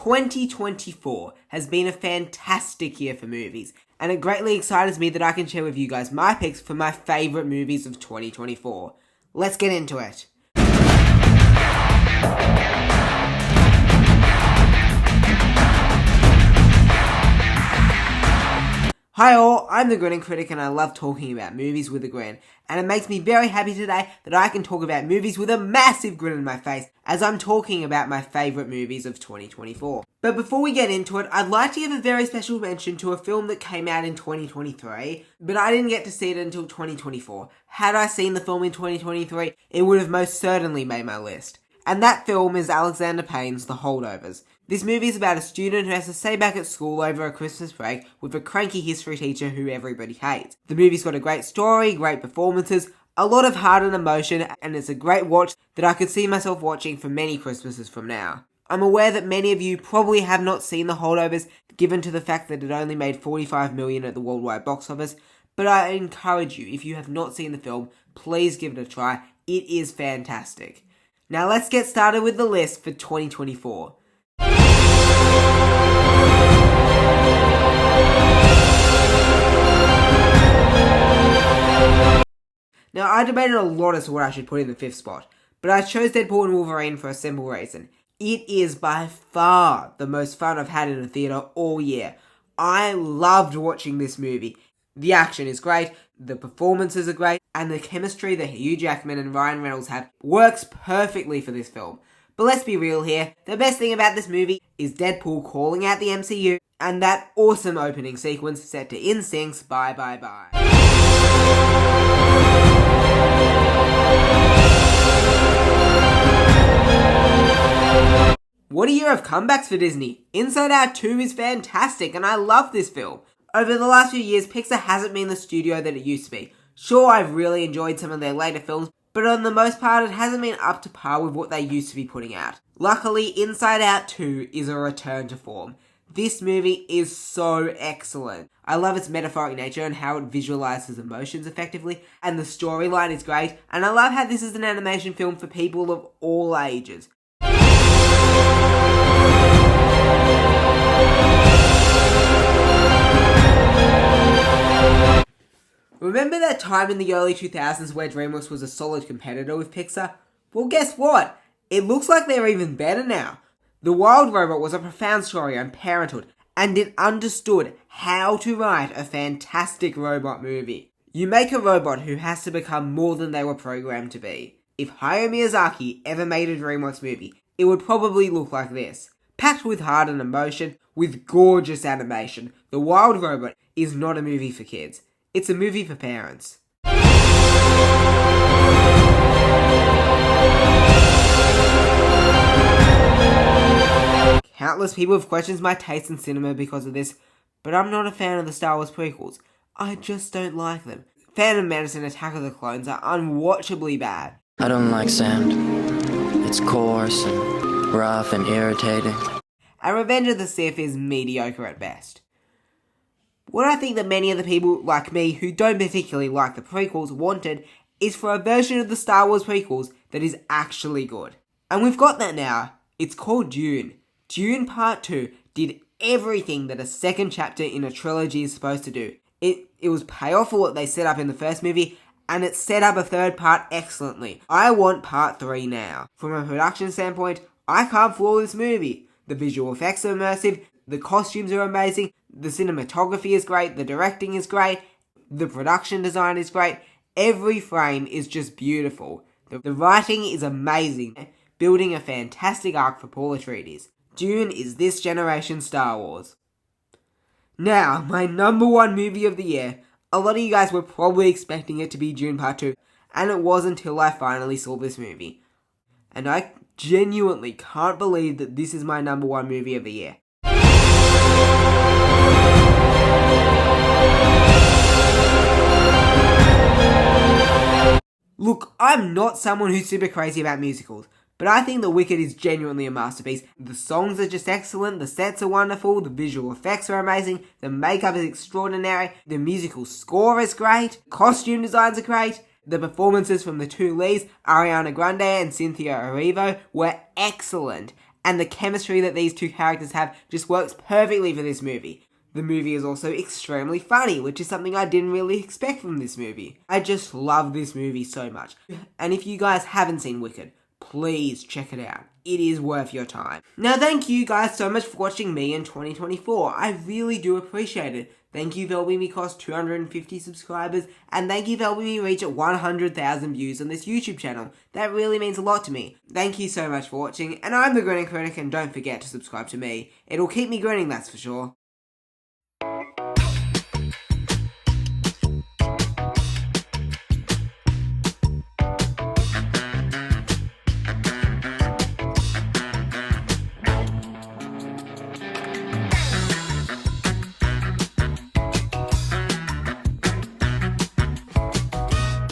2024 has been a fantastic year for movies, and it greatly excites me that I can share with you guys my picks for my favourite movies of 2024. Let's get into it. Hi all, I'm the Grinning Critic and I love talking about movies with a grin, and it makes me very happy today that I can talk about movies with a massive grin on my face as I'm talking about my favourite movies of 2024. But before we get into it, I'd like to give a very special mention to a film that came out in 2023, but I didn't get to see it until 2024. Had I seen the film in 2023, it would have most certainly made my list. And that film is Alexander Payne's The Holdovers. This movie is about a student who has to stay back at school over a Christmas break with a cranky history teacher who everybody hates. The movie's got a great story, great performances, a lot of heart and emotion, and it's a great watch that I could see myself watching for many Christmases from now. I'm aware that many of you probably have not seen The Holdovers, given to the fact that it only made $45 million at the worldwide box office, but I encourage you, if you have not seen the film, please give it a try. It is fantastic. Now let's get started with the list for 2024. Now, I debated a lot as to what I should put in the 5th spot, but I chose Deadpool and Wolverine for a simple reason. It is by far the most fun I've had in a theatre all year. I loved watching this movie. The action is great, the performances are great, and the chemistry that Hugh Jackman and Ryan Reynolds have works perfectly for this film. But let's be real here, the best thing about this movie is Deadpool calling out the MCU, and that awesome opening sequence set to NSYNC's Bye Bye Bye. What a year of comebacks for Disney. Inside Out 2 is fantastic and I love this film. Over the last few years, Pixar hasn't been the studio that it used to be. Sure, I've really enjoyed some of their later films, but on the most part, it hasn't been up to par with what they used to be putting out. Luckily, Inside Out 2 is a return to form. This movie is so excellent. I love its metaphoric nature and how it visualizes emotions effectively, and the storyline is great, and I love how this is an animation film for people of all ages. Remember that time in the early 2000s where DreamWorks was a solid competitor with Pixar? Well, guess what? It looks like they're even better now. The Wild Robot was a profound story on parenthood, and it understood how to write a fantastic robot movie. You make a robot who has to become more than they were programmed to be. If Hayao Miyazaki ever made a DreamWorks movie, it would probably look like this. Packed with heart and emotion, with gorgeous animation, The Wild Robot is not a movie for kids. It's a movie for parents. Countless people have questioned my taste in cinema because of this, but I'm not a fan of the Star Wars prequels. I just don't like them. Phantom Menace and Attack of the Clones are unwatchably bad. I don't like sand. It's coarse and rough and irritating. And Revenge of the Sith is mediocre at best. What I think that many of the people like me who don't particularly like the prequels wanted is for a version of the Star Wars prequels that is actually good. And we've got that now. It's called Dune. Dune Part 2 did everything that a second chapter in a trilogy is supposed to do. It was payoff for what they set up in the first movie, and it set up a third part excellently. I want Part 3 now. From a production standpoint, I can't flaw this movie. The visual effects are immersive, the costumes are amazing, the cinematography is great, the directing is great, the production design is great, every frame is just beautiful. The writing is amazing, building a fantastic arc for Paul Atreides. Dune is this generation's Star Wars. Now, my number one movie of the year. A lot of you guys were probably expecting it to be Dune Part 2, and it was until I finally saw this movie. And I genuinely can't believe that this is my number one movie of the year. Look, I'm not someone who's super crazy about musicals, but I think The Wicked is genuinely a masterpiece. The songs are just excellent, the sets are wonderful, the visual effects are amazing, the makeup is extraordinary, the musical score is great, costume designs are great, the performances from the two leads, Ariana Grande and Cynthia Erivo, were excellent, and the chemistry that these two characters have just works perfectly for this movie. The movie is also extremely funny, which is something I didn't really expect from this movie. I just love this movie so much. And if you guys haven't seen Wicked, please check it out. It is worth your time. Now, thank you guys so much for watching me in 2024. I really do appreciate it. Thank you for helping me cross 250 subscribers, and thank you for helping me reach 100,000 views on this YouTube channel. That really means a lot to me. Thank you so much for watching, and I'm the Grinning Critic, and don't forget to subscribe to me. It'll keep me grinning, that's for sure.